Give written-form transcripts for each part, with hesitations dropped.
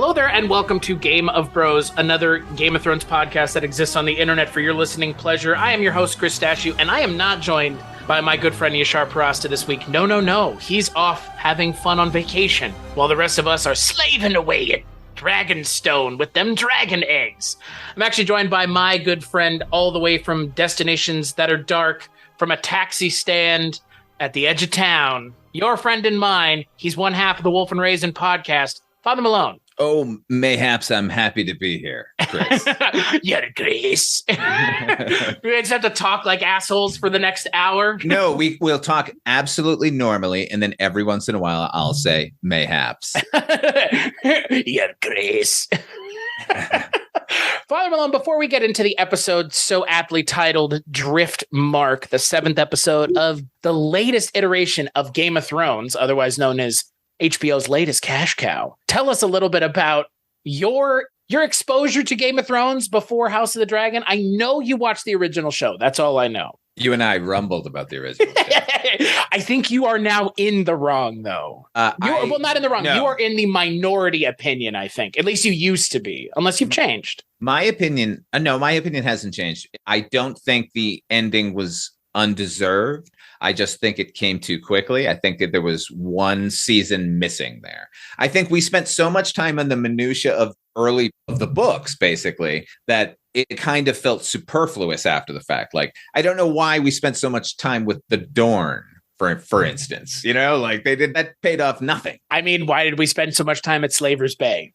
Hello there, and welcome to Game of Bros, another Game of Thrones podcast that exists on the internet for your listening pleasure. I am your host, Chris Stashew, and I am not joined by my good friend Yashar Parasta this week. No. He's off having fun on vacation, while the rest of us are slaving away at Dragonstone with them dragon eggs. I'm actually joined by my good friend all the way from destinations that are dark, from a taxi stand at the edge of town. Your friend and mine, he's one half of the Wolf and Raisin podcast, Father Malone. Oh, mayhaps I'm happy to be here, Chris. You're Grace. We just have to talk like assholes for the next hour. No, we'll talk absolutely normally, and then every once in a while I'll say mayhaps. You're Grace. Father Malone, before we get into the episode so aptly titled Driftmark, the 7th episode of the latest iteration of Game of Thrones, otherwise known as HBO's latest cash cow. Tell us a little bit about your exposure to Game of Thrones before House of the Dragon. I know you watched the original show. That's all I know. You and I rumbled about the original show. I think you are now in the wrong, though. Well, not in the wrong. No. You are in the minority opinion, I think. At least you used to be, unless you've changed. My opinion hasn't changed. I don't think the ending was undeserved. I just think it came too quickly. I think that there was one season missing there. I think we spent so much time on the minutia of the books, basically, that it kind of felt superfluous after the fact. Like, I don't know why we spent so much time with the Dorne, for instance. You know, like that paid off nothing. I mean, why did we spend so much time at Slaver's Bay?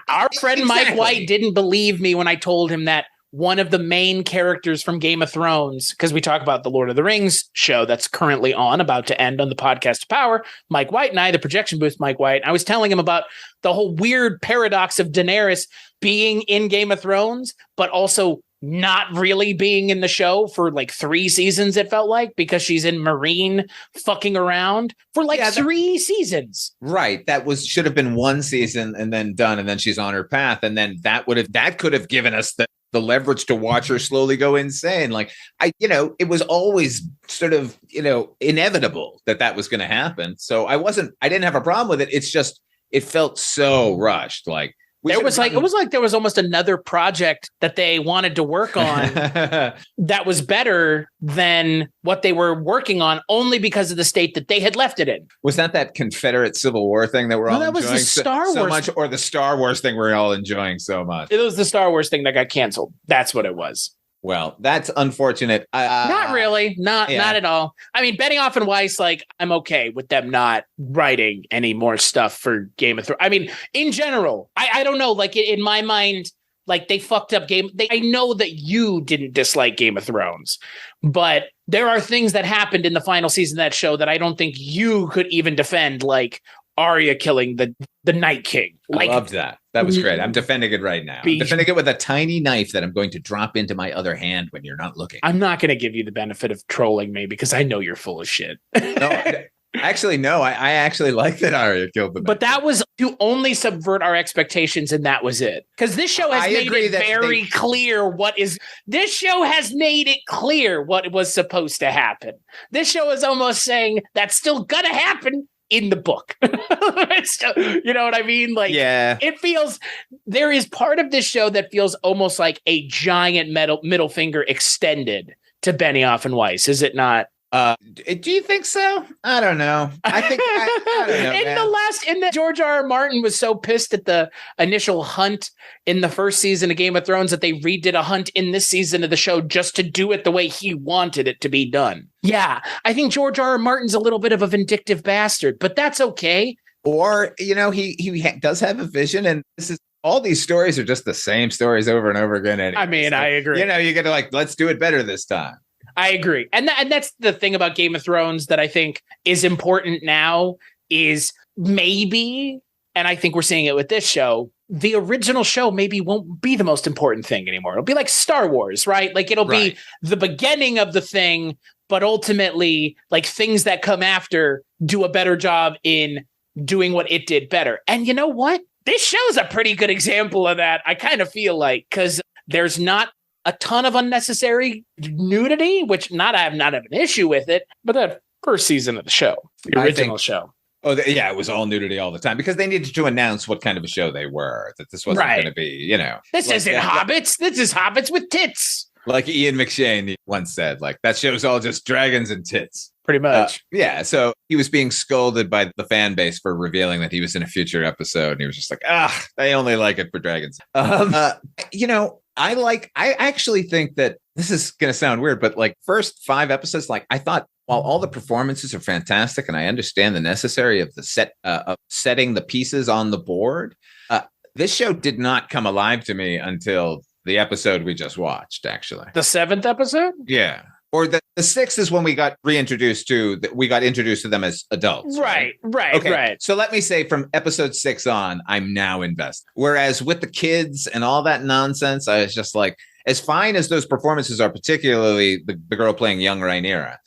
Our friend Mike White didn't believe me when I told him that one of the main characters from Game of Thrones, because we talk about the Lord of the Rings show that's currently about to end on the podcast Power, Mike White and I, the projection booth Mike White, I was telling him about the whole weird paradox of Daenerys being in Game of Thrones, but also not really being in the show for like 3 seasons, it felt like, because she's in Marine fucking around for 3 seasons. Right. That should have been 1 season and then done, and then she's on her path. And then that could have given us the leverage to watch her slowly go insane. Like, it was always sort of, inevitable that was going to happen. So I didn't have a problem with it. It's just, it felt so rushed. Like, it was like there was almost another project that they wanted to work on that was better than what they were working on, only because of the state that they had left it in. Was that Confederate Civil War thing that we're all enjoying? That was the Star Wars so much, or the Star Wars thing we're all enjoying so much? It was the Star Wars thing that got canceled. That's what it was. Well, that's unfortunate. Not really. Not at all. I mean, Benioff and Weiss, I'm okay with them not writing any more stuff for Game of Thrones. I mean, in general, I don't know. Like, in my mind, they fucked up I know that you didn't dislike Game of Thrones, but there are things that happened in the final season of that show that I don't think you could even defend, like Arya killing the Night King. I loved that. That was great. I'm defending it right now. I'm defending it with a tiny knife that I'm going to drop into my other hand when you're not looking. I'm not going to give you the benefit of trolling me because I know you're full of shit. No, actually, no. I actually like that Arya killed the Night King. But that was to only subvert our expectations, and that was it. Because this show has made it very clear this show has made it clear what was supposed to happen. This show is almost saying that's still gonna happen in the book. You know what I mean? It feels, there is part of this show that feels almost like a giant middle finger extended to Benioff and Weiss. Is it not? Do you think so? I don't know. I think I don't know. George R.R. Martin was so pissed at the initial hunt in the first season of Game of Thrones that they redid a hunt in this season of the show just to do it the way he wanted it to be done. Yeah, I think George R.R. Martin's a little bit of a vindictive bastard, but that's okay. Or, he does have a vision, and all these stories are just the same stories over and over again. Anyways. I mean, I agree. You got to let's do it better this time. I agree. And that's the thing about Game of Thrones that I think is important now is maybe, and I think we're seeing it with this show, the original show maybe won't be the most important thing anymore. It'll be like Star Wars, right? Like it'll be the beginning of the thing, but ultimately things that come after do a better job in doing what it did better. And you know what? This show's a pretty good example of that. I kind of feel like, because there's not a ton of unnecessary nudity, which I have not an issue with it, but that first season of the show, the original show. Oh, yeah, it was all nudity all the time because they needed to announce what kind of a show they were, that this wasn't going to be, This isn't hobbits. This is hobbits with tits. Like Ian McShane once said, like, that show's all just dragons and tits. Pretty much. Yeah. So he was being scolded by the fan base for revealing that he was in a future episode. And he was just like, they only like it for dragons. I actually think that this is going to sound weird, but like first 5 episodes, like I thought, while all the performances are fantastic and I understand the necessary of the of setting the pieces on the board, this show did not come alive to me until the episode we just watched, actually. The 7th episode? Yeah. Or the 6th is when we got introduced to them as adults. Right. So let me say from episode 6 on, I'm now invested. Whereas with the kids and all that nonsense, I was just like, as fine as those performances are, particularly the girl playing young Rhaenyra,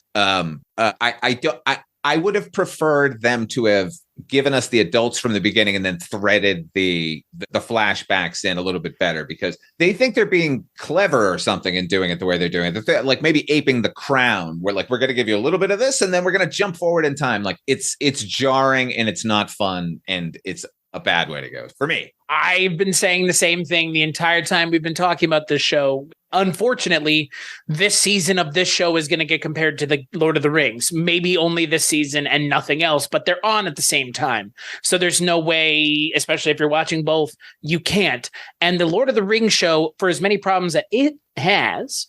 I would have preferred them to have given us the adults from the beginning and then threaded the flashbacks in a little bit better, because they think they're being clever or something in doing it the way they're doing it. They're like maybe aping The Crown, where like, we're going to give you a little bit of this and then we're going to jump forward in time. Like it's jarring and it's not fun and it's a bad way to go for me. I've been saying the same thing the entire time we've been talking about this show. Unfortunately, this season of this show is going to get compared to the Lord of the Rings. Maybe only this season and nothing else, but they're on at the same time. So there's no way, especially if you're watching both, you can't. And the Lord of the Rings show, for as many problems that it has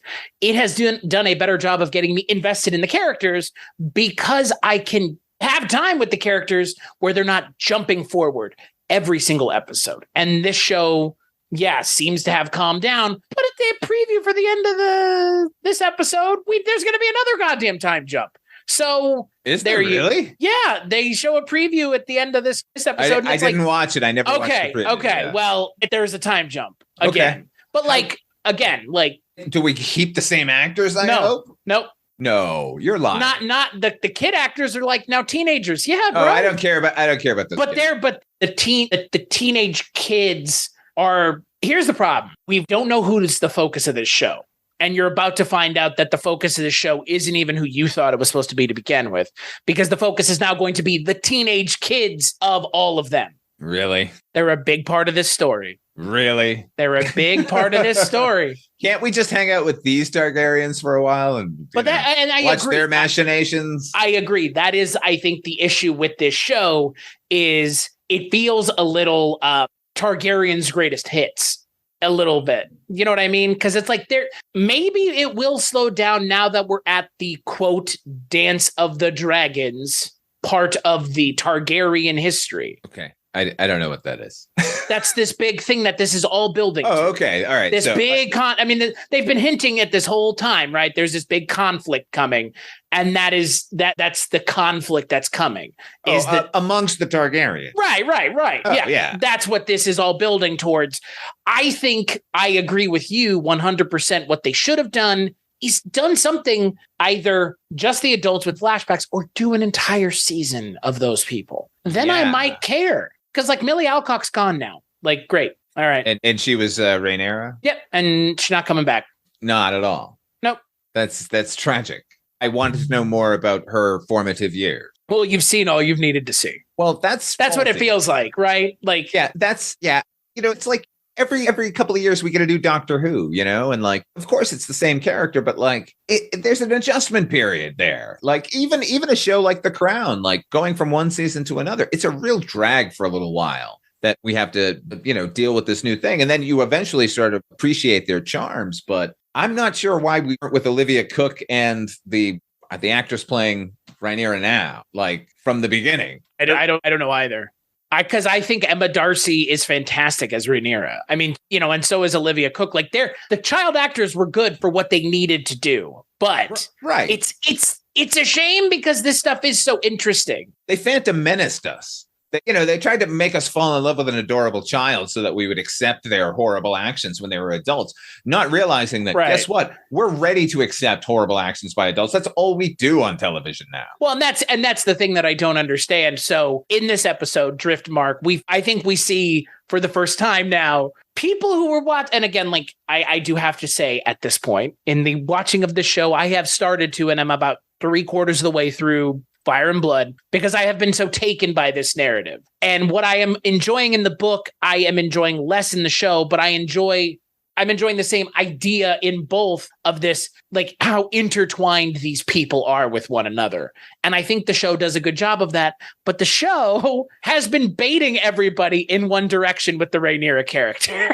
done a better job of getting me invested in the characters, because I can have time with the characters where they're not jumping forward every single episode. And this show, seems to have calmed down. But at the preview for the end of this episode, there's going to be another goddamn time jump. So is there really? Yeah, they show a preview at the end of this episode. I didn't watch it. I never watched the preview. Okay. Yeah. Well, there's a time jump again. Okay. But do we keep the same actors? I hope? Nope. No, you're lying. Not the kid actors are like now teenagers. Yeah, bro. Oh, I don't care about those. But the teenage kids are. Here's the problem: we don't know who's the focus of this show, and you're about to find out that the focus of the show isn't even who you thought it was supposed to be to begin with, because the focus is now going to be the teenage kids of all of them. Really? They're a big part of this story. Really? They're a big part of this story. Can't we just hang out with these Targaryens for a while and I watch their machinations? I agree. That is, I think, the issue with this show is it feels a little Targaryen's greatest hits. A little bit. You know what I mean? Because it's like maybe it will slow down now that we're at the quote Dance of the Dragons part of the Targaryen history. Okay. I don't know what that is. That's this big thing that this is all building to. Okay. All right. This big they've been hinting at this whole time, right? There's this big conflict coming. And that's the conflict that's coming. Is that amongst the Targaryens. Right. Oh, yeah. That's what this is all building towards. I think I agree with you 100%. What they should have done is done something, either just the adults with flashbacks or do an entire season of those people. Then I might care. Because like Millie Alcock's gone now. Like, great. All right. And she was Rhaenyra? Yep. And she's not coming back. Not at all. Nope. That's tragic. I wanted to know more about her formative years. Well, you've seen all you've needed to see. Well, that's what it feels like, right? Like, it's like every couple of years we get a new Doctor Who, and like, of course it's the same character, but like there's an adjustment period there. Like even a show like The Crown, like going from one season to another, it's a real drag for a little while that we have to, deal with this new thing. And then you eventually start to appreciate their charms. But I'm not sure why we weren't with Olivia Cooke and the actress playing Rhaenyra now, like from the beginning. I don't know either. Because I think Emma Darcy is fantastic as Rhaenyra. I mean, and so is Olivia Cooke. Like the child actors were good for what they needed to do. But it's a shame because this stuff is so interesting. They Phantom Menaced us. They tried to make us fall in love with an adorable child so that we would accept their horrible actions when they were adults, not realizing that, guess what? We're ready to accept horrible actions by adults. That's all we do on television now. Well, and that's the thing that I don't understand. So in this episode, Driftmark, I think we see for the first time now people who were watching. And again, like I do have to say at this point in the watching of the show, I have started to, and I'm about 3/4 of the way through Fire and Blood, because I have been so taken by this narrative. And what I am enjoying in the book, I am enjoying less in the show, but I'm enjoying the same idea in both of this, like how intertwined these people are with one another. And I think the show does a good job of that. But the show has been baiting everybody in one direction with the Rhaenyra character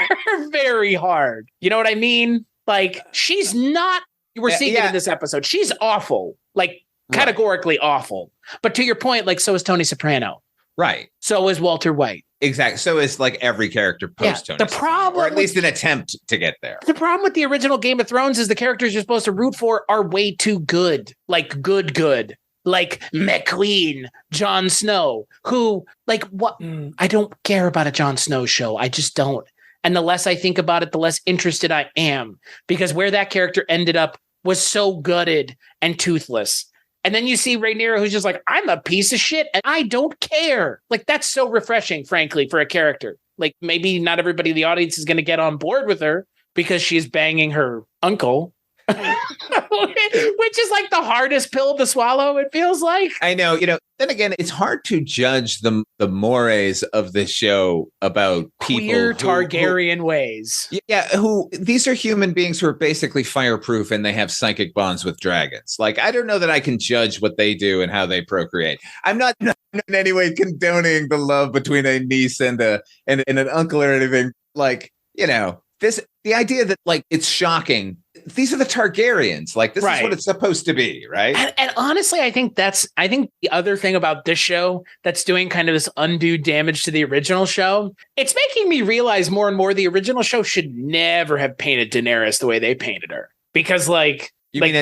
very hard. You know what I mean? Like, she's not, we're seeing it in this episode. She's awful, like categorically awful. But to your point, like, so is Tony Soprano. Right. So is Walter White. Exactly. So is like every character post Tony. The problem, or at least an attempt to get there. The problem with the original Game of Thrones is the characters you're supposed to root for are way too good. Like good. Like McQueen, Jon Snow, who, like, what? I don't care about a Jon Snow show. I just don't. And the less I think about it, the less interested I am, because where that character ended up was so gutted and toothless. And then you see Rhaenyra, who's just like, I'm a piece of shit and I don't care. Like, that's so refreshing, frankly, for a character. Like, maybe not everybody in the audience is going to get on board with her because she's banging her uncle, which is like the hardest pill to swallow, it feels like. I know, then again, it's hard to judge the mores of the show about queer Targaryen ways. Yeah, these are human beings who are basically fireproof and they have psychic bonds with dragons. Like, I don't know that I can judge what they do and how they procreate. I'm not in any way condoning the love between a niece and an uncle or anything. Like, the idea that, like, it's shocking. These are the Targaryens. Like, this is what it's supposed to be, right? And honestly, I think the other thing about this show that's doing kind of this undue damage to the original show, it's making me realize more and more the original show should never have painted Daenerys the way they painted her. Because, like, you mean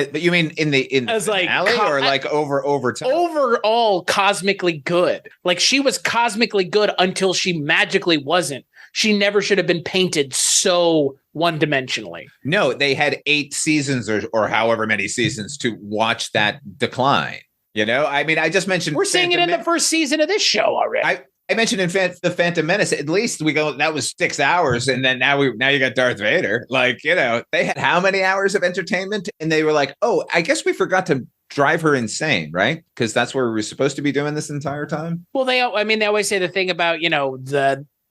in the finale, or like over time? Overall, cosmically good. Like, she was cosmically good until she magically wasn't. She never should have been painted so one-dimensionally. No, they had 8 seasons or however many seasons to watch that decline. I mean, I just mentioned... We're seeing it in the first season of this show already. I mentioned in the Phantom Menace, at least that was 6 hours, and then now you got Darth Vader. Like, they had how many hours of entertainment? And they were like, oh, I guess we forgot to drive her insane, right? Because that's where we were supposed to be doing this entire time. Well, they always say the thing about,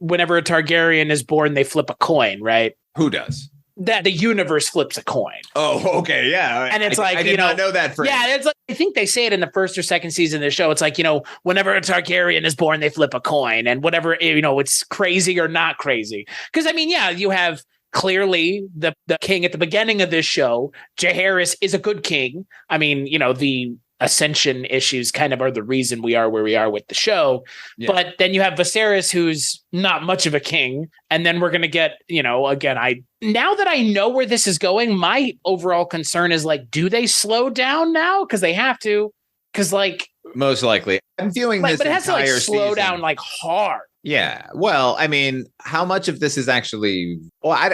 whenever a Targaryen is born, they flip a coin, right? Who does? That the universe flips a coin. Oh, okay, yeah. And it's I did not know that phrase. Yeah, it's like, I think they say it in the first or second season of the show. It's like, whenever a Targaryen is born, they flip a coin, and whatever, it's crazy or not crazy. Because, I mean, yeah, you have clearly the king at the beginning of this show. Jaehaerys is a good king. I mean, the ascension issues kind of are the reason we are where we are with the show. Yeah. But then you have Viserys, who's not much of a king. And then we're going to get, again, now that I know where this is going, my overall concern is, like, do they slow down now? Because they have to. Because, like, most likely, I'm viewing this, but it has to, like, slow season down, like, hard. Yeah. Well, I mean, how much of this is actually? Well,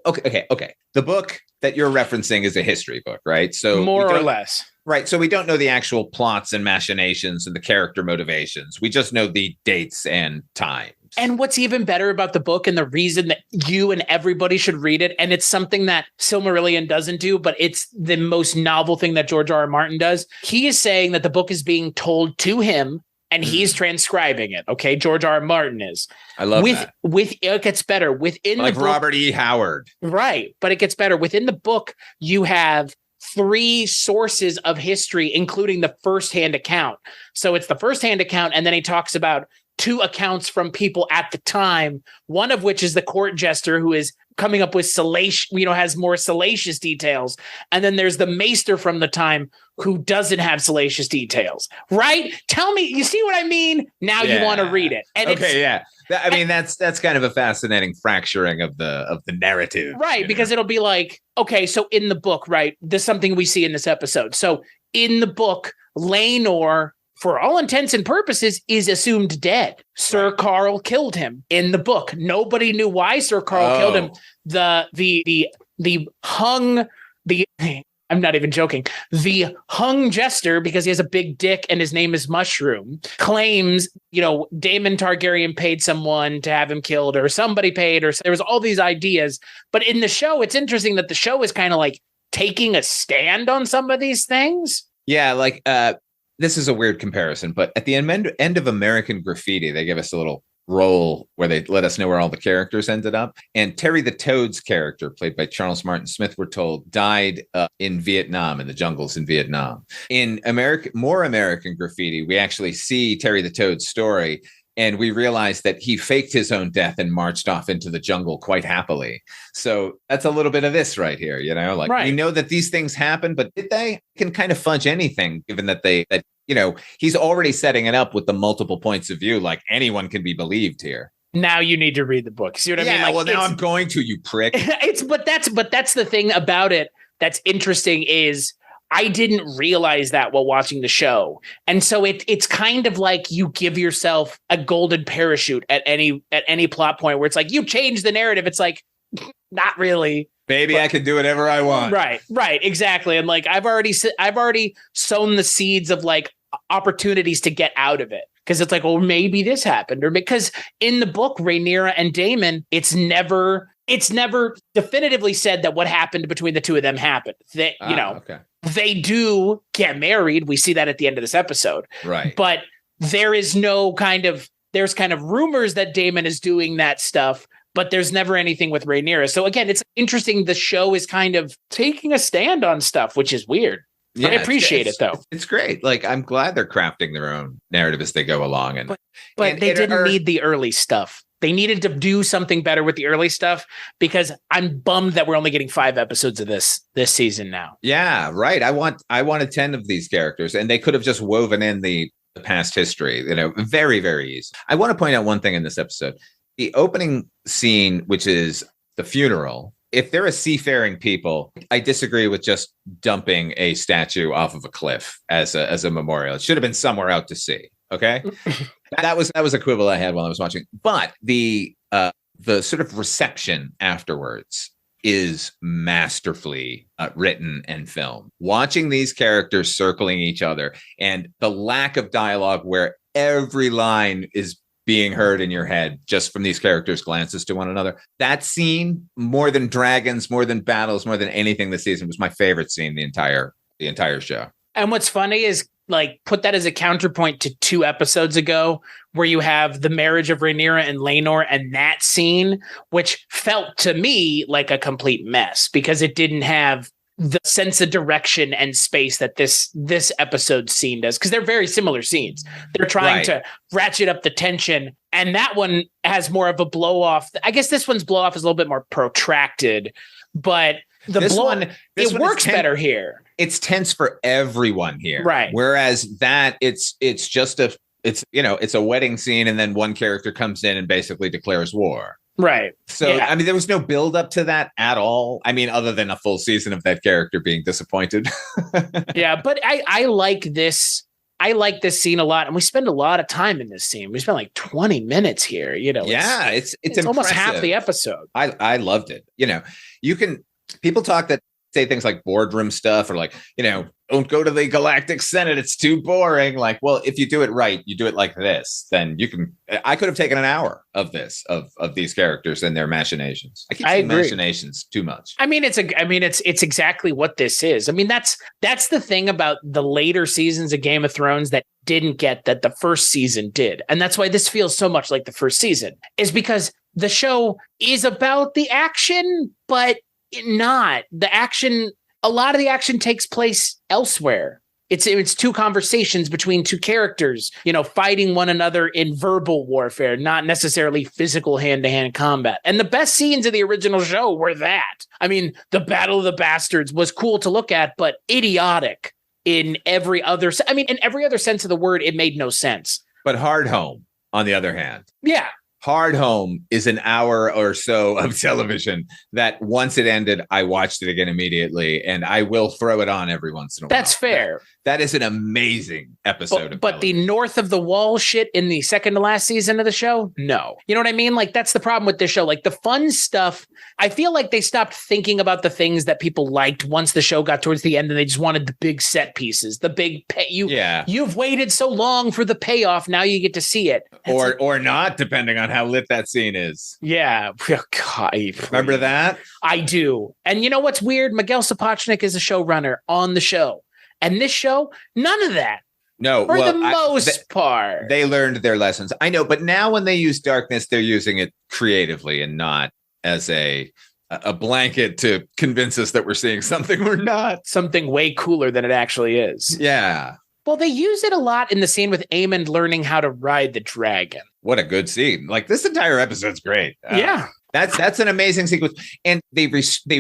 okay. The book that you're referencing is a history book, right? So more or less. Right. So we don't know the actual plots and machinations and the character motivations. We just know the dates and times. And what's even better about the book, and the reason that you and everybody should read it, and it's something that Silmarillion doesn't do, but it's the most novel thing that George R.R. Martin does. He is saying that the book is being told to him, and he's transcribing it. Okay, George R.R. Martin is. I love that. It gets better within like the book, Robert E. Howard. Right, but it gets better within the book. You have 3 sources of history, including the firsthand account. So it's the firsthand account, and then he talks about 2 accounts from people at the time, one of which is the court jester who is coming up with salacious, has more salacious details. And then there's the maester from the time who doesn't have salacious details, right? Tell me, you see what I mean? Now you want to read it. And I mean, that's kind of a fascinating fracturing of the narrative. Right, because it'll be like, okay, so in the book, right, there's something we see in this episode. So in the book, Laenor, for all intents and purposes, is assumed dead. Sir Carl killed him in the book. Nobody knew why Sir Carl killed him. I'm not even joking. The hung jester, because he has a big dick and his name is Mushroom, claims, Daemon Targaryen paid someone to have him killed, or somebody paid, or there was all these ideas. But in the show, it's interesting that the show is kind of like taking a stand on some of these things. Yeah, like this is a weird comparison, but at the end of American Graffiti, they give us a little role where they let us know where all the characters ended up. And Terry the Toad's character, played by Charles Martin Smith, we're told died in Vietnam, in the jungles in Vietnam. In more American Graffiti, we actually see Terry the Toad's story, and we realize that he faked his own death and marched off into the jungle quite happily. So that's a little bit of this right here, like we know that these things happen, but did they can kind of fudge anything, given that he's already setting it up with the multiple points of view. Like anyone can be believed here. Now you need to read the book. See what I mean? Yeah, well, now I'm going to, you prick. But that's the thing about it that's interesting is I didn't realize that while watching the show. And so it's kind of like you give yourself a golden parachute at any plot point where it's like, you change the narrative. It's like, not really. Baby, I can do whatever I want. Right, exactly. And like, I've already sown the seeds of like opportunities to get out of it. Because it's like, well, maybe this happened. Or because in the book, Rhaenyra and Daemon, it's never definitively said that what happened between the two of them happened. They do get married. We see that at the end of this episode. Right. But there's kind of rumors that Daemon is doing that stuff, but there's never anything with Rhaenyra. So again, it's interesting. The show is kind of taking a stand on stuff, which is weird. Yeah, I appreciate it though. It's great. Like, I'm glad they're crafting their own narrative as they go along. But they didn't need the early stuff. They needed to do something better with the early stuff, because I'm bummed that we're only getting 5 episodes of this season now. Yeah, right. I wanted 10 of these characters, and they could have just woven in the past history, very, very easy. I want to point out one thing in this episode. The opening scene, which is the funeral. If they're a seafaring people, I disagree with just dumping a statue off of a cliff as a memorial. It should have been somewhere out to sea. Okay. That was a quibble I had while I was watching. But the sort of reception afterwards is masterfully written and filmed. Watching these characters circling each other and the lack of dialogue where every line is being heard in your head just from these characters' glances to one another. That scene, more than dragons, more than battles, more than anything this season, was my favorite scene the entire show. And what's funny is, like, put that as a counterpoint to 2 episodes ago, where you have the marriage of Rhaenyra and Laenor, and that scene, which felt to me like a complete mess because it didn't have the sense of direction and space that this episode scene does, because they're very similar scenes. They're trying to ratchet up the tension, and that one has more of a blow off. I guess this one's blow off is a little bit more protracted, but it works better here. It's tense for everyone here, right? Whereas that it's a wedding scene, and then one character comes in and basically declares war. Right. So, yeah. I mean, there was no build up to that at all. I mean, other than a full season of that character being disappointed. Yeah, but I like this. I like this scene a lot, and we spend a lot of time in this scene. We spend like 20 minutes here. Yeah, it's almost half the episode. I loved it. People talk that say things like boardroom stuff, or like, don't go to the Galactic Senate, it's too boring. Like, well, if you do it right, you do it like this, then I could have taken an hour of this, of these characters and their machinations. I keep saying machinations too much. I mean, it's exactly what this is. I mean, that's the thing about the later seasons of Game of Thrones that didn't get that the first season did. And that's why this feels so much like the first season, is because the show is about the action, but not the action. A lot of the action takes place elsewhere. It's 2 conversations between 2 characters, fighting one another in verbal warfare, not necessarily physical hand-to-hand combat. And the best scenes of the original show were that. I mean, the Battle of the Bastards was cool to look at, but idiotic in every other sense of the word. It made no sense. But Hard Home, on the other hand. Yeah. Hard Home is an hour or so of television that once it ended, I watched it again immediately, and I will throw it on every once in a while. That's fair. That is an amazing episode. But the North of the Wall shit in the second to last season of the show, no. You know what I mean? Like, that's the problem with this show. Like, the fun stuff, I feel like they stopped thinking about the things that people liked once the show got towards the end, and they just wanted the big set pieces, the big You've waited so long for the payoff, now you get to see it. Or not, depending on how lit that scene is. Yeah. God, remember that? I do. And you know what's weird? Miguel Sapochnik is a showrunner on the show. And this show, none of that. No, For the most part. They learned their lessons. I know, but now when they use darkness, they're using it creatively and not as a blanket to convince us that we're seeing something we're not. Something way cooler than it actually is. Yeah. Well, they use it a lot in the scene with Aemond learning how to ride the dragon. What a good scene. Like, this entire episode's great. Yeah. That's an amazing sequence. And they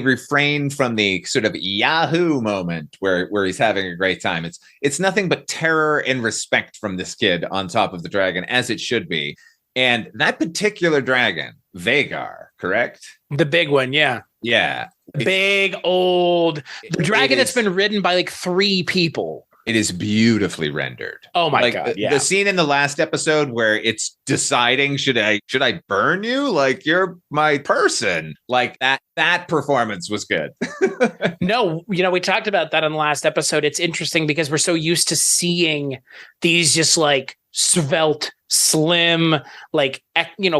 refrain from the sort of Yahoo moment where he's having a great time. It's nothing but terror and respect from this kid on top of the dragon, as it should be. And that particular dragon, Vhagar, correct? The big one, yeah. Yeah. Big, old. The dragon that's been ridden by like 3 people. It is beautifully rendered. Oh my God. Yeah. The scene in the last episode where it's deciding, should I burn you? Like, you're my person. Like that performance was good. No, we talked about that in the last episode. It's interesting because we're so used to seeing these just like svelte, slim, like,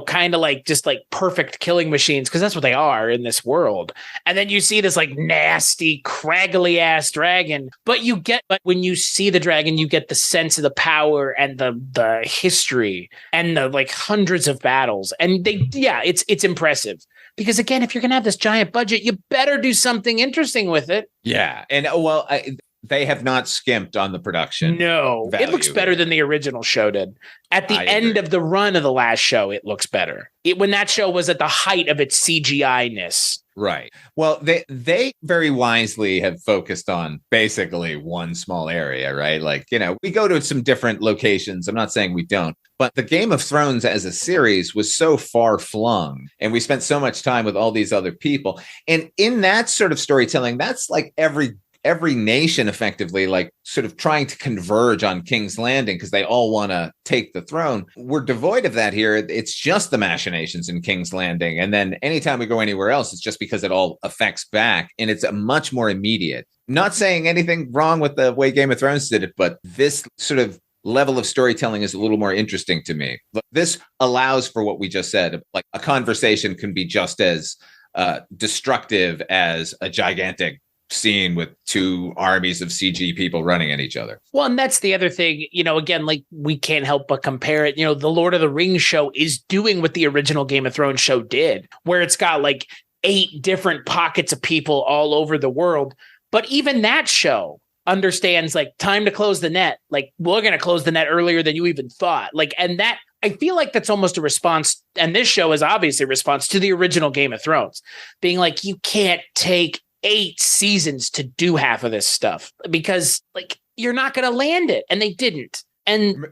kind of like just like perfect killing machines, because that's what they are in this world. And then you see this like nasty, craggly ass dragon. But when you see the dragon, you get the sense of the power and the history and the like hundreds of battles. And it's impressive. Because again, if you're gonna have this giant budget, you better do something interesting with it. Yeah. And they have not skimped on the production. No, it looks better than the original show did. At the end of the run of the last show, it looks better. When that show was at the height of its CGI-ness. Right. Well, they very wisely have focused on basically one small area, right? Like, we go to some different locations. I'm not saying we don't, but the Game of Thrones as a series was so far flung, and we spent so much time with all these other people. And in that sort of storytelling, that's like every nation effectively like sort of trying to converge on King's Landing because they all want to take the throne. We're devoid of that here. It's just the machinations in King's Landing. And then anytime we go anywhere else, it's just because it all affects back, and it's a much more immediate. Not saying anything wrong with the way Game of Thrones did it, but this sort of level of storytelling is a little more interesting to me. But this allows for what we just said. Like, a conversation can be just as destructive as a gigantic scene with 2 armies of CG people running at each other. Well, and that's the other thing, again, like, we can't help but compare it. The Lord of the Rings show is doing what the original Game of Thrones show did, where it's got like 8 different pockets of people all over the world. But even that show understands, like, time to close the net. Like, we're going to close the net earlier than you even thought. Like, and that, I feel like that's almost a response. And this show is obviously a response to the original Game of Thrones, being like, you can't take 8 seasons to do half of this stuff because, like, you're not going to land it. And they didn't. And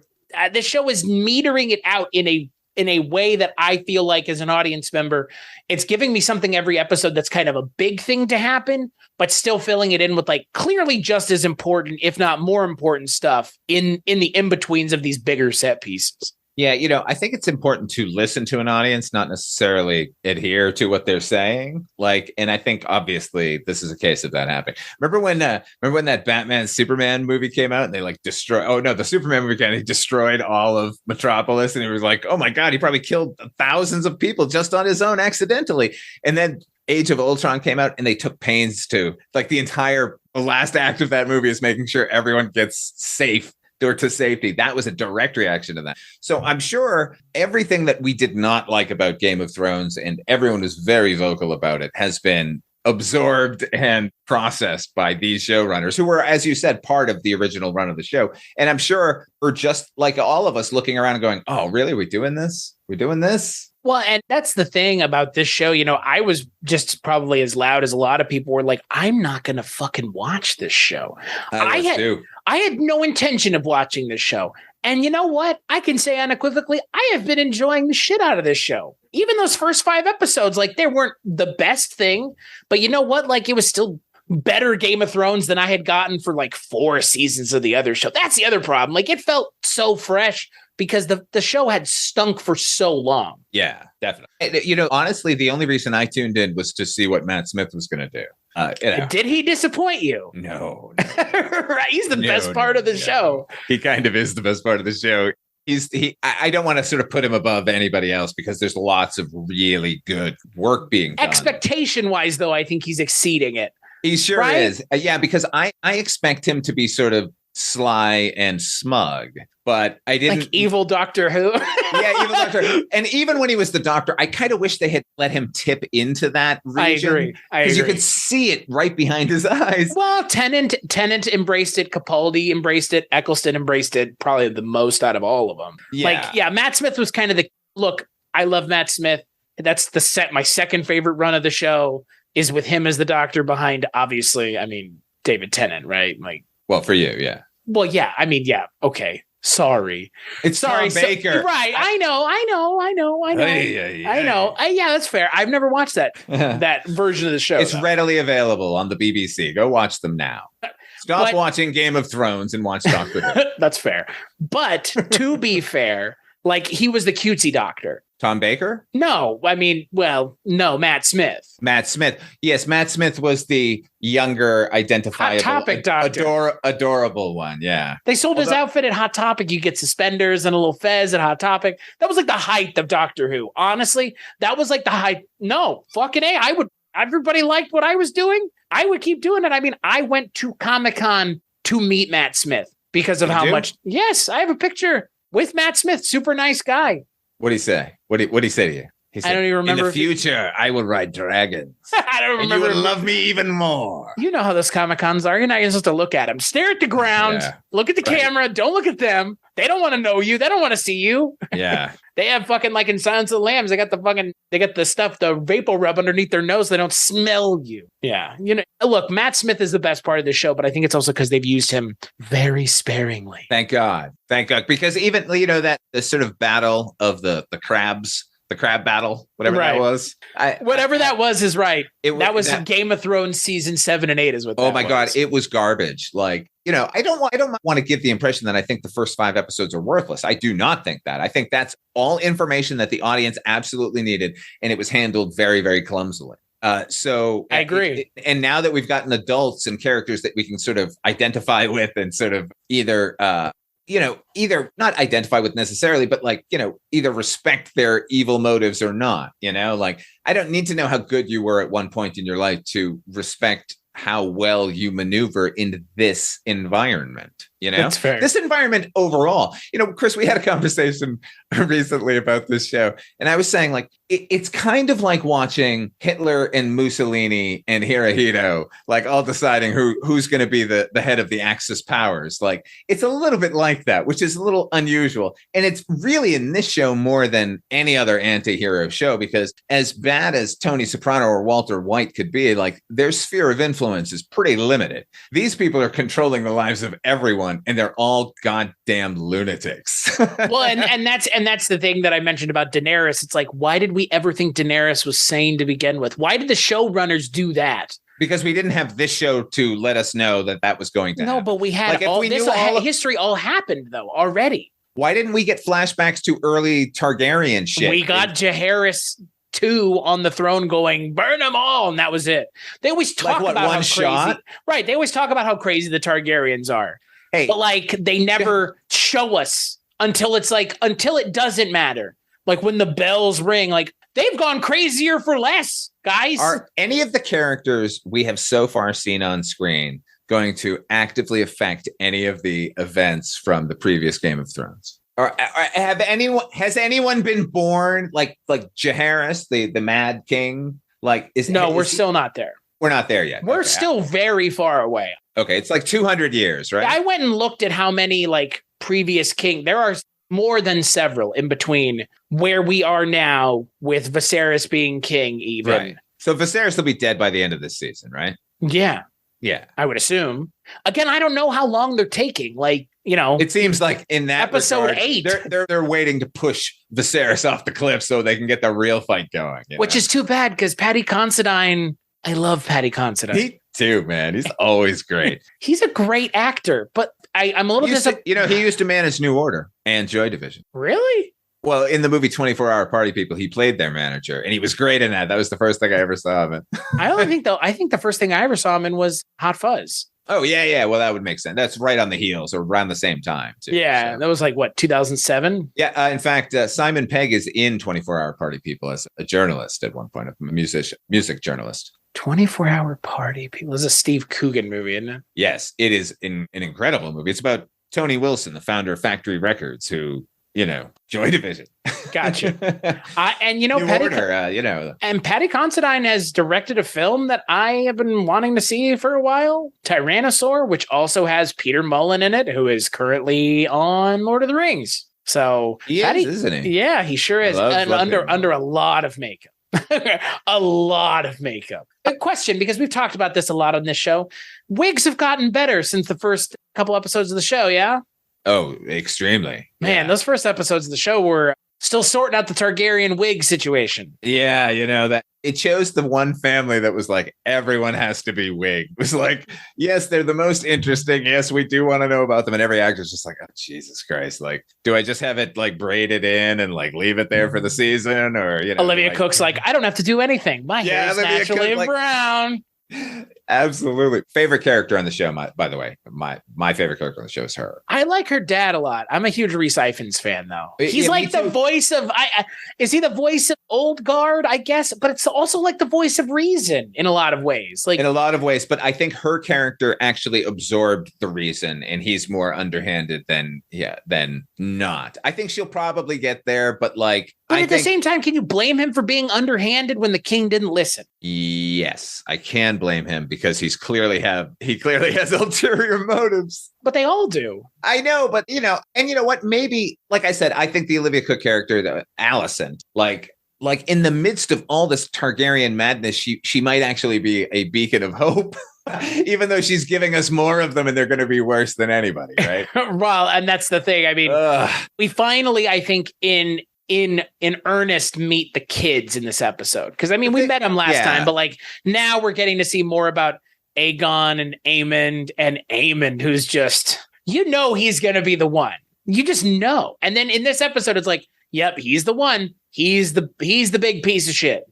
the show is metering it out in a way that I feel like, as an audience member, it's giving me something every episode that's kind of a big thing to happen, but still filling it in with like clearly just as important, if not more important stuff in the in-betweens of these bigger set pieces. Yeah, I think it's important to listen to an audience, not necessarily adhere to what they're saying. Like, and I think obviously this is a case of that happening. Remember when that Batman Superman movie came out and they like destroyed? Oh no, the Superman movie he destroyed all of Metropolis, and he was like, oh my God, he probably killed thousands of people just on his own accidentally. And then Age of Ultron came out, and they took pains to, like, the last act of that movie is making sure everyone gets safe or to safety. That was a direct reaction to that. So I'm sure everything that we did not like about Game of Thrones, and everyone was very vocal about it, has been absorbed and processed by these showrunners who were, as you said, part of the original run of the show. And I'm sure we're just like all of us looking around and going, oh, really? We're doing this? We're doing this? Well, and that's the thing about this show. I was just probably as loud as a lot of people were like, I'm not going to fucking watch this show. I had no intention of watching this show. And you know what? I can say unequivocally, I have been enjoying the shit out of this show. Even those first 5 episodes, like, they weren't the best thing, but you know what? Like, it was still better Game of Thrones than I had gotten for like 4 seasons of the other show. That's the other problem. Like, it felt so fresh because the show had stunk for so long. Yeah, definitely. Honestly, the only reason I tuned in was to see what Matt Smith was going to do. Did he disappoint you? No. Right, he's the best part of the show. He kind of is the best part of the show. I don't want to sort of put him above anybody else because there's lots of really good work being done. Expectation-wise, though, I think he's exceeding it. He sure is. Yeah, because I expect him to be sort of sly and smug. But I didn't like evil Doctor Who. Yeah, evil Doctor Who. And even when he was the Doctor, I kind of wish they had let him tip into that region. I agree. Because you could see it right behind his eyes. Well, Tennant embraced it. Capaldi embraced it. Eccleston embraced it probably the most out of all of them. Yeah. Matt Smith was kind of the look. I love Matt Smith. That's my second favorite run of the show is with him as the Doctor behind, obviously, I mean, David Tennant, right? Like, well, for you, yeah. Well, yeah. I mean, yeah. Okay. Sorry. It's Tom Baker. Right. I know. I know. Yeah, that's fair. I've never watched that version of the show. It's readily available on the BBC. Go watch them now. Stop watching Game of Thrones and watch Doctor Who. That's fair. But to be fair, like he was the cutesy Doctor. Tom Baker? No, I mean, no, Matt Smith. Matt Smith. Yes, Matt Smith was the younger, identifiable, Hot Topic Doctor. Adorable one, yeah. They sold his outfit at Hot Topic. You get suspenders and a little fez at Hot Topic. That was like the height of Doctor Who. Honestly, that was like the height. No, fucking A. Everybody liked what I was doing. I would keep doing it. I mean, I went to Comic-Con to meet Matt Smith because of how much. Yes, I have a picture with Matt Smith. Super nice guy. What'd he say? What'd he say to you? He said, I don't even remember. In the future, I will ride dragons. I don't remember. And you will love me even more. You know how those Comic-Cons are. You're not supposed to look at them. Stare at the ground. Yeah, look at the camera. Don't look at them. They don't want to know you. They don't want to see you. Yeah. They have fucking like in Silence of the Lambs. They got the stuff, the vapor rub underneath their nose. They don't smell you. Yeah. You know, look, Matt Smith is the best part of the show, but I think it's also because they've used him very sparingly. Thank God. Because even, that the sort of battle of the crabs, the crab battle, whatever that was. Whatever that was is right. That was Game of Thrones season 7 and 8 is what that was. Oh my God. It was garbage. Like, I don't want to give the impression that I think the first 5 episodes are worthless. I do not think that. I think that's all information that the audience absolutely needed. And it was handled very, very clumsily. So I agree. And now that we've gotten adults and characters that we can sort of identify with and sort of either not identify with necessarily, but either respect their evil motives or not, like I don't need to know how good you were at one point in your life to respect how well you maneuver in this environment. That's fair. This environment overall, Chris, we had a conversation recently about this show. And I was saying it's kind of like watching Hitler and Mussolini and Hirohito, all deciding who's going to be the head of the Axis powers. Like it's a little bit like that, which is a little unusual. And it's really in this show more than any other anti-hero show, because as bad as Tony Soprano or Walter White could be, their sphere of influence is pretty limited. These people are controlling the lives of everyone. And they're all goddamn lunatics. Well, and that's the thing that I mentioned about Daenerys. It's like, why did we ever think Daenerys was sane to begin with? Why did the showrunners do that? Because we didn't have this show to let us know that was going to happen. No, but we had history all happened though already. Why didn't we get flashbacks to early Targaryen shit? We got Jaehaerys 2 on the throne going, burn them all, and that was it. They always talk about how crazy. Right. They always talk about how crazy the Targaryens are. Hey, but they never show us until it doesn't matter. Like when the bells ring, they've gone crazier for less, guys. Are any of the characters we have so far seen on screen going to actively affect any of the events from the previous Game of Thrones? Or has anyone been born like Jaehaerys, the Mad King? We're still not there. We're not there yet. We're still very far away. Okay, it's 200 years, right? I went and looked at how many previous king. There are more than several in between where we are now with Viserys being king even. Right. So Viserys will be dead by the end of this season, right? Yeah. Yeah. I would assume. Again, I don't know how long they're taking. It seems like in that episode regard, 8, they're waiting to push Viserys off the cliff so they can get the real fight going. Which is too bad because Paddy Considine. I love Paddy Considine. Me too, man. He's always great. He's a great actor, but I'm a little disappointed. He used to manage New Order and Joy Division. Really? Well, in the movie 24-Hour Party People, he played their manager, and he was great in that. That was the first thing I ever saw him in. I think the first thing I ever saw him in was Hot Fuzz. Oh, yeah. Well, that would make sense. That's right on the heels or around the same time, too. Yeah, so. That was 2007? Yeah, in fact, Simon Pegg is in 24-Hour Party People as a journalist at one point, a music journalist. 24-hour party. People, this is a Steve Coogan movie, isn't it? Yes, it is an incredible movie. It's about Tony Wilson, the founder of Factory Records, who, Joy Division. Gotcha. And New Patty, Order, and Patty Considine has directed a film that I have been wanting to see for a while, Tyrannosaur, which also has Peter Mullen in it, who is currently on Lord of the Rings. So Patty, isn't he? Yeah, he sure is. And under a lot of makeup. A lot of makeup. A question, because we've talked about this a lot on this show. Wigs have gotten better since the first couple episodes of the show, yeah? Oh, extremely. Man, those first episodes of the show were still sorting out the Targaryen wig situation. Yeah, that it shows the one family that was like, everyone has to be wigged. It was like, yes, they're the most interesting. Yes, we do want to know about them. And every actor's just like, oh, Jesus Christ. Like, do I just have it like braided in and like leave it there for the season? Or, Olivia Cook's like, I don't have to do anything. My hair is naturally brown. Absolutely. Favorite character on the show, by the way. My favorite character on the show is her. I like her dad a lot. I'm a huge Rhys Ifans fan, though. He's like the voice of is he the voice of Old Guard, I guess, but it's also like the voice of reason in a lot of ways. Like in a lot of ways, but I think her character actually absorbed the reason, and he's more underhanded than not. I think she'll probably get there, but at the same time, can you blame him for being underhanded when the king didn't listen? Yes, I can blame him because he clearly has ulterior motives. But they all do. I know, but and you know what? Maybe, like I said, I think the Olivia Cook character, Allison, like in the midst of all this Targaryen madness, she might actually be a beacon of hope. Even though she's giving us more of them and they're going to be worse than anybody, right? Well, and that's the thing. I mean, we finally, I think, in earnest meet the kids in this episode. Because, I mean, we met them last time, but now we're getting to see more about Aegon and Aemond, who's just, he's going to be the one. You just know. And then in this episode, it's like, yep, he's the one. He's the big piece of shit.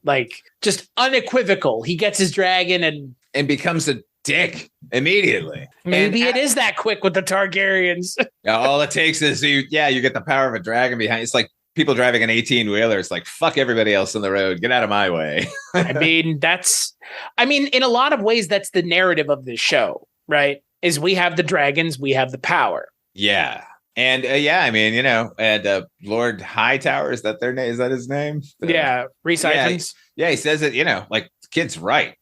Just unequivocal. He gets his dragon and becomes a dick immediately. Maybe it is that quick with the Targaryens. All it takes is you get the power of a dragon behind. It's like people driving an 18-wheeler. It's like, fuck everybody else on the road. Get out of my way. I mean, in a lot of ways, that's the narrative of this show, right? Is we have the dragons, we have the power. Yeah. And and Lord Hightower, is that their name? Is that his name? Yeah. Rhys Ifans. Yeah, he says it, the kid's right.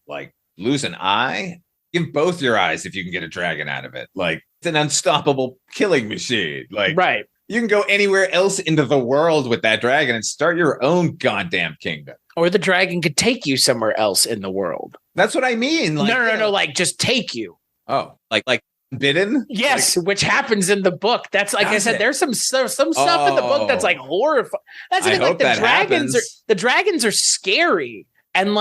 Lose an eye, give both your eyes if you can get a dragon out of it. It's an unstoppable killing machine. Right. You can go anywhere else into the world with that dragon and start your own goddamn kingdom. Or the dragon could take you somewhere else in the world. That's what I mean. No, just take you. Oh, like Bidden? Yes, which happens in the book. That's I said, there's some stuff in the book that's horrifying. That's the dragons are scary, and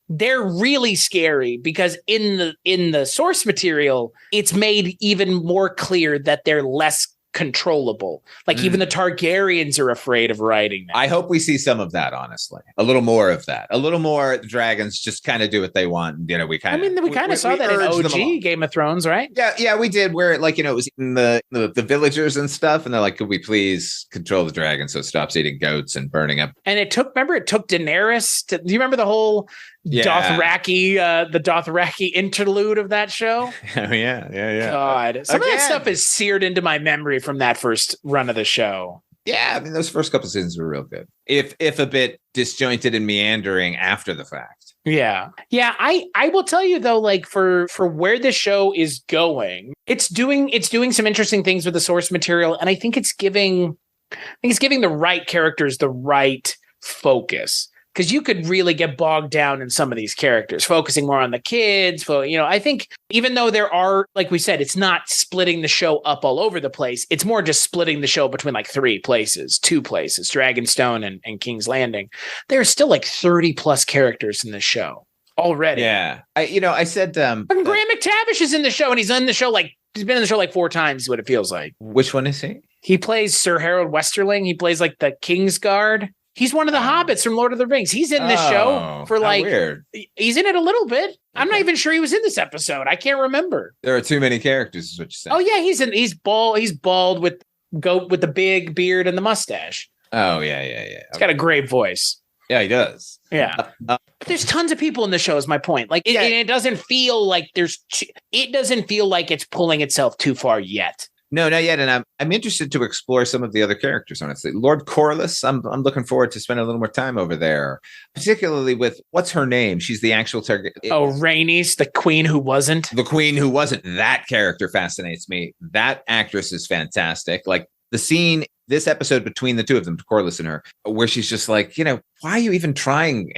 they're really scary because in the source material, it's made even more clear that they're less controllable. Even the Targaryens are afraid of riding them. I hope we see some of that, honestly. A little more of that. A little more dragons just kind of do what they want. We kind of saw that in OG Game of Thrones, right? Yeah, we did, where it was eating the villagers and stuff, and they're like, could we please control the dragon so it stops eating goats and burning up? And it took Daenerys do you remember the whole Dothraki, the Dothraki interlude of that show? Oh, yeah. God. Some of that stuff is seared into my memory from that first run of the show. Yeah, I mean, those first couple seasons were real good. If a bit disjointed and meandering after the fact. Yeah. Yeah, I will tell you though, for where the show is going, it's doing some interesting things with the source material, and I think it's giving the right characters the right focus. Because you could really get bogged down in some of these characters, focusing more on the kids. I think even though there are, like we said, it's not splitting the show up all over the place. It's more just splitting the show between two places, Dragonstone and King's Landing. There's still 30 plus characters in the show already. Yeah. I said, Graham McTavish is in the show, and he's in the show he's been in the show 4 times, is what it feels like. Which one is he? He plays Sir Harold Westerling. He plays the King's Guard. He's one of the hobbits from Lord of the Rings. He's in this show for weird. He's in it a little bit. Okay. I'm not even sure he was in this episode. I can't remember. There are too many characters, is what you're saying. Oh yeah, he's bald with the big beard and the mustache. Oh yeah. He's got a great voice. Yeah, he does. Yeah. there's tons of people in the show is my point. Like it doesn't feel like it doesn't feel like it's pulling itself too far yet. No, not yet. And I'm interested to explore some of the other characters, honestly. Lord Corliss, I'm looking forward to spending a little more time over there, particularly with what's her name? She's the actual target. Oh, Rhaenys, the queen who wasn't. The queen who wasn't. That character fascinates me. That actress is fantastic. Like the scene, this episode between the two of them, Corliss and her, where she's just like, why are you even trying?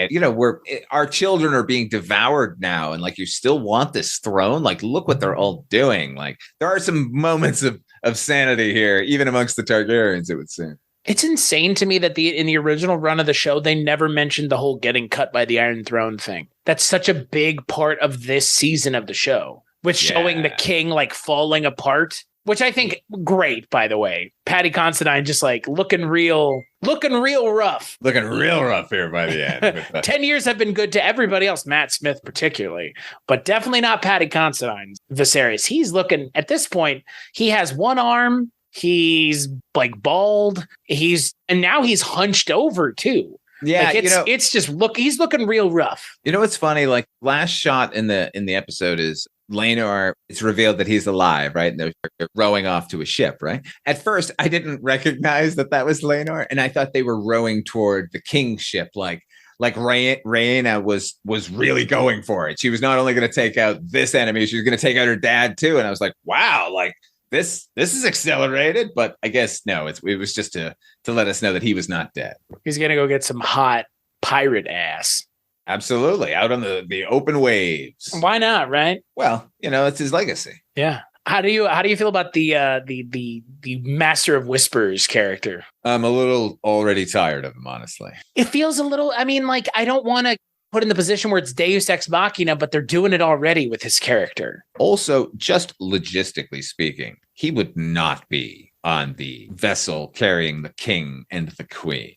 Our children are being devoured now. And like, you still want this throne? Like, look what they're all doing. Like, there are some moments of sanity here, even amongst the Targaryens, it would seem. It's insane to me that in the original run of the show, they never mentioned the whole getting cut by the Iron Throne thing. That's such a big part of this season of the show, with showing the king like falling apart. Which I think great, by the way. Paddy Considine just like looking real rough. Looking real rough here by the end. 10 years have been good to everybody else, Matt Smith particularly, but definitely not Paddy Considine. Viserys, he's looking, at this point, he has one arm, he's like bald, and now he's hunched over too. Yeah, like it's just he's looking real rough. You know what's funny? Like last shot in the episode is Laenor, it's revealed that he's alive, right? And they're rowing off to a ship, right? At first, I didn't recognize that was Laenor, and I thought they were rowing toward the king's ship, like Rhaena was really going for it. She was not only going to take out this enemy, she was going to take out her dad too. And I was like, wow, like this is accelerated. But I guess no, it was just to let us know that he was not dead. He's going to go get some hot pirate ass. Absolutely. Out on the open waves. Why not, right? Well, it's his legacy. Yeah. How do you feel about the Master of Whispers character? I'm a little already tired of him, honestly. It feels a little, I mean, like, I don't want to put in the position where it's Deus Ex Machina, but they're doing it already with his character. Also, just logistically speaking, he would not be on the vessel carrying the king and the queen.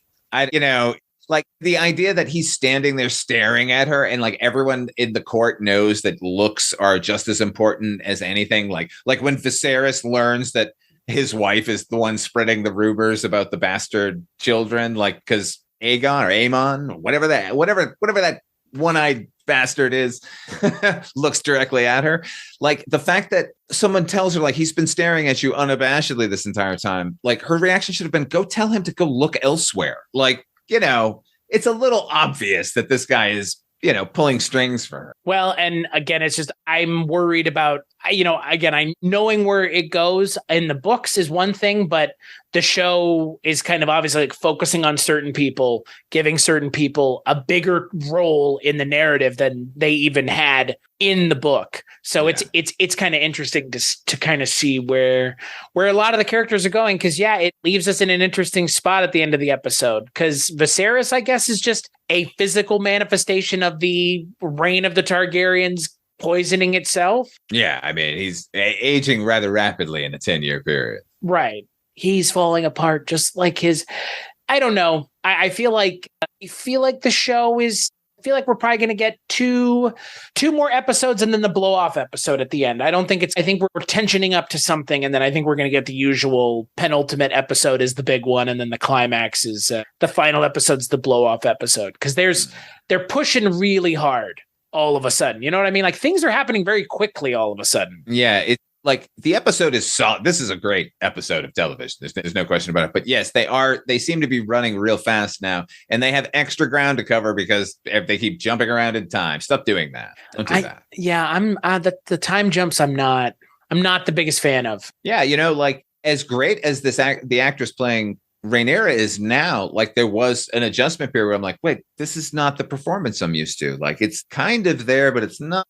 Like the idea that he's standing there staring at her and like everyone in the court knows that looks are just as important as anything. Like when Viserys learns that his wife is the one spreading the rumors about the bastard children, like because Aegon or Aemon, whatever that one-eyed bastard is, looks directly at her. Like the fact that someone tells her like he's been staring at you unabashedly this entire time, like her reaction should have been, go tell him to go look elsewhere. Like, it's a little obvious that this guy is, pulling strings for her. Well, and again, it's just, I'm worried about, knowing where it goes in the books is one thing, but the show is kind of obviously like focusing on certain people, giving certain people a bigger role in the narrative than they even had in the book. So it's kind of interesting to kind of see where a lot of the characters are going. Cause it leaves us in an interesting spot at the end of the episode. Cause Viserys, I guess, is just a physical manifestation of the reign of the Targaryens poisoning itself. Yeah, I mean, he's aging rather rapidly in a 10-year period. Right. He's falling apart just like his, I don't know. I feel like the show is, I feel like we're probably going to get two more episodes and then the blow off episode at the end. I think we're tensioning up to something. And then I think we're going to get the usual penultimate episode is the big one. And then the climax is the final episode's the blow off episode. Cause they're pushing really hard all of a sudden. You know what I mean? Like things are happening very quickly all of a sudden. Yeah. It's like the episode is solid. This is a great episode of television. There's no question about it. But yes, they seem to be running real fast now and they have extra ground to cover because they keep jumping around in time. Stop doing that. Don't do that. Yeah. I'm the time jumps. I'm not the biggest fan of. Yeah. Like as great as the actress playing Rhaenyra is now, like there was an adjustment period where I'm like, wait, this is not the performance I'm used to. Like it's kind of there, but it's not,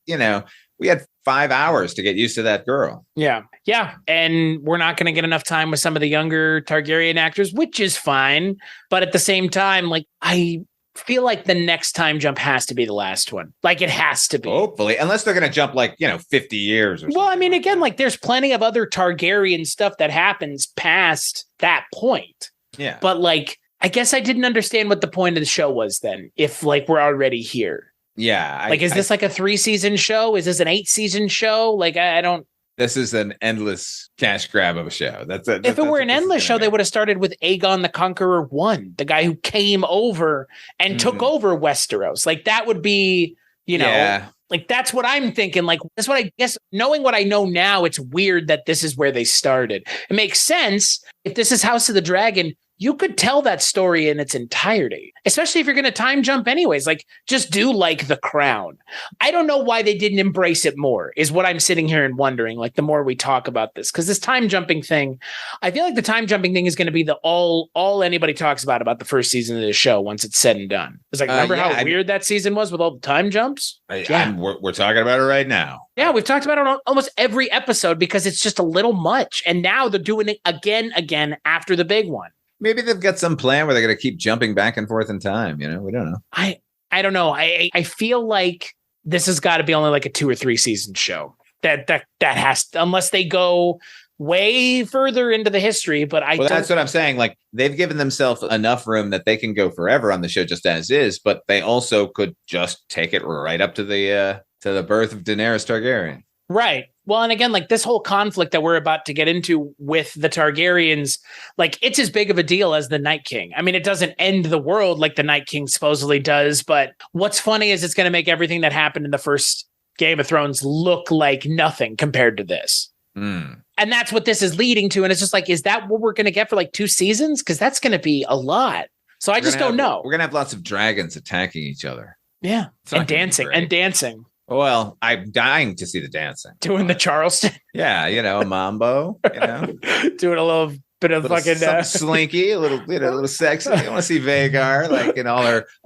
we had 5 hours to get used to that girl. Yeah. Yeah. And we're not going to get enough time with some of the younger Targaryen actors, which is fine. But at the same time, like I feel like the next time jump has to be the last one. Like it has to be. Hopefully, unless they're going to jump like, 50 years or something. Well, I mean, again, like there's plenty of other Targaryen stuff that happens past that point. Yeah. But like, I guess I didn't understand what the point of the show was then, if like we're already here. Yeah. Is this like a 3-season show? Is this an 8-season show? Like, I don't. This is an endless cash grab of a show. If it were an endless show, they would have started with Aegon the Conqueror 1, the guy who came over and took over Westeros. Like, that would be, like, that's what I'm thinking. Like, that's what I guess, knowing what I know now, it's weird that this is where they started. It makes sense. If this is House of the Dragon, you could tell that story in its entirety, especially if you're going to time jump anyways. Like, just do like The Crown. I don't know why they didn't embrace it more, is what I'm sitting here and wondering, like, the more we talk about this. Because this time jumping thing, I feel like the time jumping thing is going to be the all anybody talks about the first season of the show once it's said and done. It's like, remember how weird that season was with all the time jumps? We're talking about it right now. Yeah, we've talked about it on almost every episode because it's just a little much. And now they're doing it again after the big one. Maybe they've got some plan where they're going to keep jumping back and forth in time. We don't know. I don't know. I feel like this has got to be only like a 2 or 3 season show. That has to, unless they go way further into the history. But that's what I'm saying. Like, they've given themselves enough room that they can go forever on the show just as is. But they also could just take it right up to the birth of Daenerys Targaryen. Right. Well, and again, like, this whole conflict that we're about to get into with the Targaryens, like, it's as big of a deal as the Night King. I mean, it doesn't end the world like the Night King supposedly does, but what's funny is it's going to make everything that happened in the first Game of Thrones look like nothing compared to this. And that's what this is leading to. And it's just like, is that what we're going to get for like 2 seasons? Because that's going to be a lot. So I just don't know. We're going to have lots of dragons attacking each other. Yeah. And dancing. Well, I'm dying to see the dancing. Doing the Charleston. Yeah, a mambo, Doing a little bit of fucking slinky, a little sexy. I want to see Vhagar, like, in all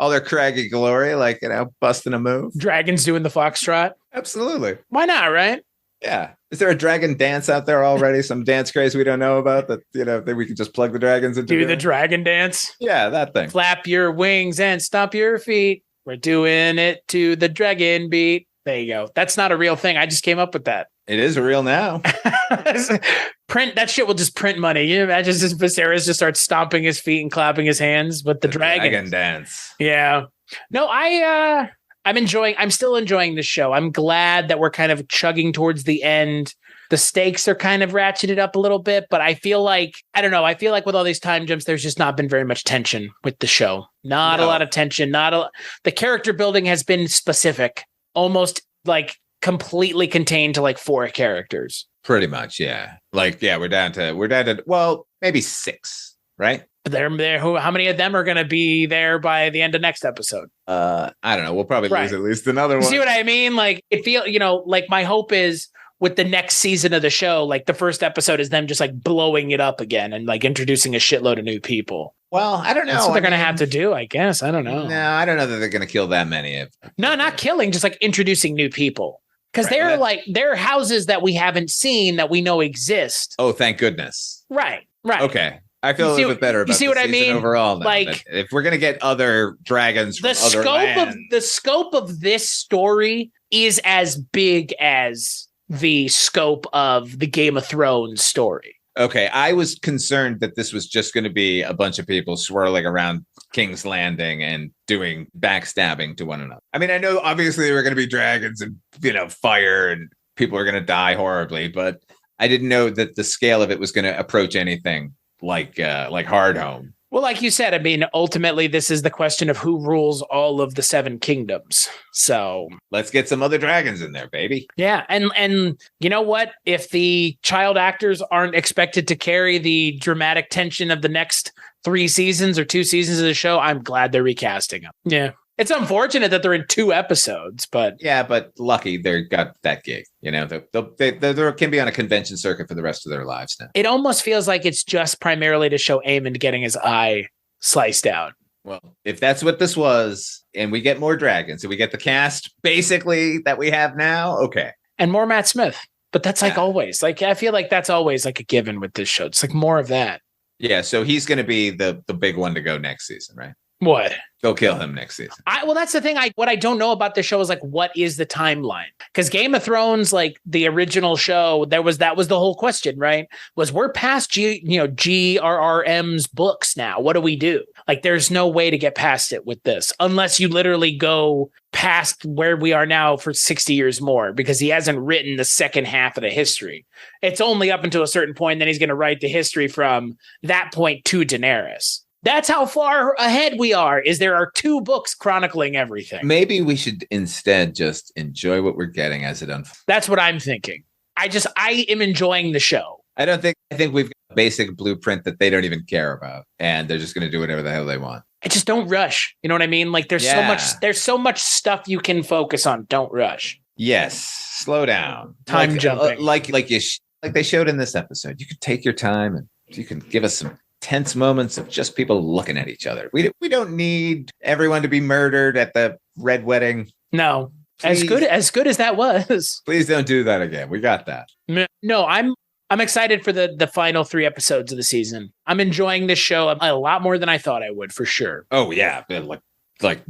their craggy glory, like, busting a move. Dragons doing the foxtrot. Absolutely. Why not, right? Yeah. Is there a dragon dance out there already? Some dance craze we don't know about that, that we can just plug the dragons into? Do the dragon dance. Yeah, that thing. Flap your wings and stomp your feet. We're doing it to the dragon beat. There you go. That's not a real thing. I just came up with that. It is real now. Print that shit will just print money. You imagine Viserys just starts stomping his feet and clapping his hands with the dragon dance. Yeah. No, I'm still enjoying the show. I'm glad that we're kind of chugging towards the end. The stakes are kind of ratcheted up a little bit, but I feel like, I don't know. I feel like with all these time jumps, there's just not been very much tension with the show. Not a lot of tension. The character building has been specific, almost like completely contained to like 4 characters. Pretty much. Yeah. Like, yeah, we're down to, well, maybe 6, right? How many of them are going to be there by the end of next episode? I don't know. We'll probably lose at least another one. See what I mean? Like, it like my hope is with the next season of the show, like the first episode is them just like blowing it up again and like introducing a shitload of new people. Well, I don't know. That's what they're going to have to do, I guess. I don't know. No, I don't know that they're going to kill that many of them. No, not killing, just like introducing new people. Because they're houses that we haven't seen that we know exist. Oh, thank goodness. Right. Okay. I feel a little bit better about you see what I mean? Overall now, like, if we're going to get other dragons from other lands. The scope of this story is as big as the scope of the Game of Thrones story. Okay, I was concerned that this was just going to be a bunch of people swirling around King's Landing and doing backstabbing to one another. I mean, I know obviously there were going to be dragons and, fire and people are going to die horribly, but I didn't know that the scale of it was going to approach anything like Hardhome. Well, like you said, I mean, ultimately, this is the question of who rules all of the 7 kingdoms. So let's get some other dragons in there, baby. Yeah. And you know what? If the child actors aren't expected to carry the dramatic tension of the next 3 seasons or 2 seasons of the show, I'm glad they're recasting them. Yeah. It's unfortunate that they're in 2 episodes, but yeah, but lucky they got that gig. They can be on a convention circuit for the rest of their lives now. It almost feels like it's just primarily to show Aemond getting his eye sliced out. Well, if that's what this was, and we get more dragons, and we get the cast basically that we have now, okay, and more Matt Smith, but that's like always. Like I feel like that's always like a given with this show. It's like more of that. Yeah, so he's going to be the big one to go next season, right? What? Go kill him next season. Well, that's the thing. What I don't know about the show is like, what is the timeline? Because Game of Thrones, like the original show, that was the whole question, right? Was we're past GRRM's books now. What do we do? Like, there's no way to get past it with this, unless you literally go past where we are now for 60 years more, because he hasn't written the second half of the history. It's only up until a certain point, then he's going to write the history from that point to Daenerys. That's how far ahead we are, is there are 2 books chronicling everything. Maybe we should instead just enjoy what we're getting as it unfolds. That's what I'm thinking. I am enjoying the show. I think we've got a basic blueprint that they don't even care about, and they're just going to do whatever the hell they want. I just don't rush. You know what I mean? Like there's so much stuff you can focus on. Don't rush. Yes. Slow down. Time jumping. Like they showed in this episode. You could take your time and you can give us some tense moments of just people looking at each other. We don't need everyone to be murdered at the red wedding. No. Please, as good as that was. Please don't do that again. We got that. No, I'm excited for the final 3 episodes of the season. I'm enjoying this show a lot more than I thought I would, for sure. Oh yeah, like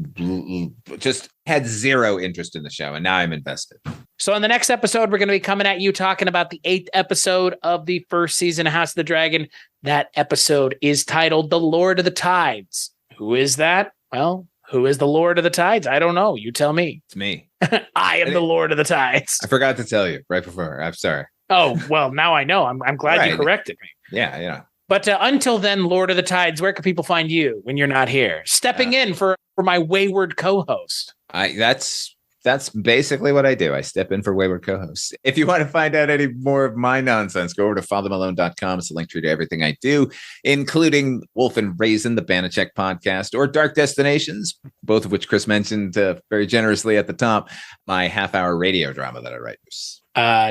just had zero interest in the show, and now I'm invested. So on the next episode, we're going to be coming at you talking about the 8th episode of the first season of House of the Dragon. That episode is titled The Lord of the Tides. Who is that? Well, who is the Lord of the Tides? I don't know. You tell me. It's me. I am the Lord of the Tides. I forgot to tell you right before. I'm sorry. Oh, well, now I know. I'm glad you corrected me. Yeah. But until then, Lord of the Tides, where can people find you when you're not here? Stepping in for my wayward co-host. That's basically what I do. I step in for wayward co-hosts. If you want to find out any more of my nonsense, go over to fathermalone.com. It's a link tree to everything I do, including Wolf and Raisin, the Banachek podcast, or Dark Destinations, both of which Chris mentioned very generously at the top, my half-hour radio drama that I write.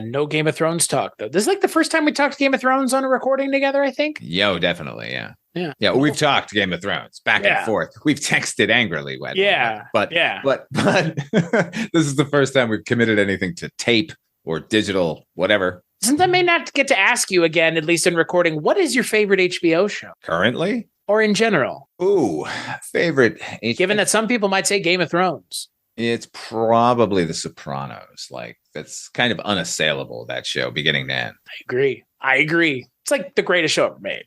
No Game of Thrones talk, though. This is like the first time we talked Game of Thrones on a recording together, I think. Yo, definitely, yeah. Yeah, we've talked Game of Thrones back and forth. We've texted angrily. But this is the first time we've committed anything to tape or digital, whatever. Since I may not get to ask you again, at least in recording, what is your favorite HBO show? Currently? Or in general? Ooh, favorite. Given that some people might say Game of Thrones. It's probably The Sopranos. Like, that's kind of unassailable, that show, beginning to end. I agree. It's like the greatest show ever made.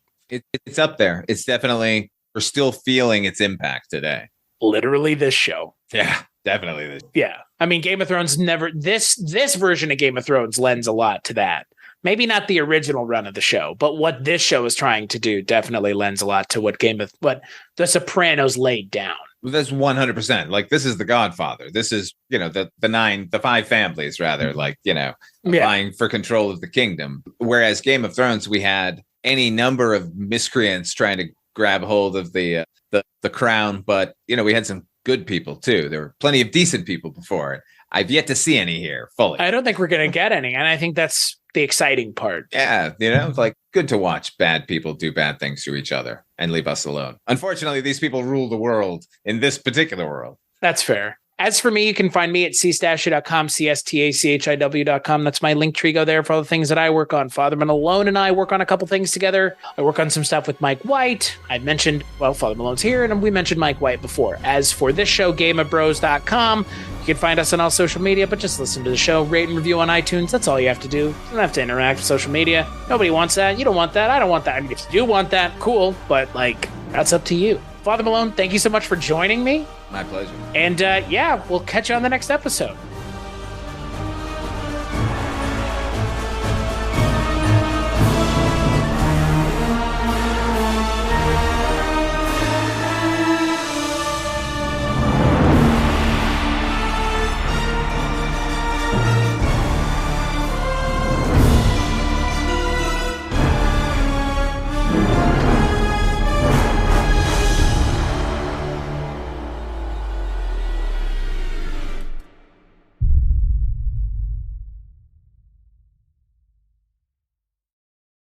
It's up there. It's definitely, we're still feeling its impact today. Literally this show. Yeah, definitely this. Yeah. I mean, Game of Thrones this version of Game of Thrones lends a lot to that. Maybe not the original run of the show, but what this show is trying to do definitely lends a lot to what The Sopranos laid down. That's 100%. Like, this is The Godfather. This is, the 5 families, rather, vying for control of the kingdom. Whereas Game of Thrones, we had any number of miscreants trying to grab hold of the crown, but we had some good people too. There were plenty of decent people before it. I've yet to see any here fully. I don't think we're going to get any, and I think that's the exciting part. Yeah, it's like good to watch bad people do bad things to each other and leave us alone. Unfortunately, these people rule the world in this particular world. That's fair. As for me, you can find me at cstachiw.com, cstachiw.com. That's my link tree. Go there for all the things that I work on. Father Malone and I work on a couple things together. I work on some stuff with Mike White. I mentioned, Father Malone's here, and we mentioned Mike White before. As for this show, gameofbros.com, you can find us on all social media, but just listen to the show, rate and review on iTunes. That's all you have to do. You don't have to interact with social media. Nobody wants that. You don't want that. I don't want that. I mean, if you do want that, cool, but that's up to you. Father Malone, thank you so much for joining me. My pleasure. And we'll catch you on the next episode.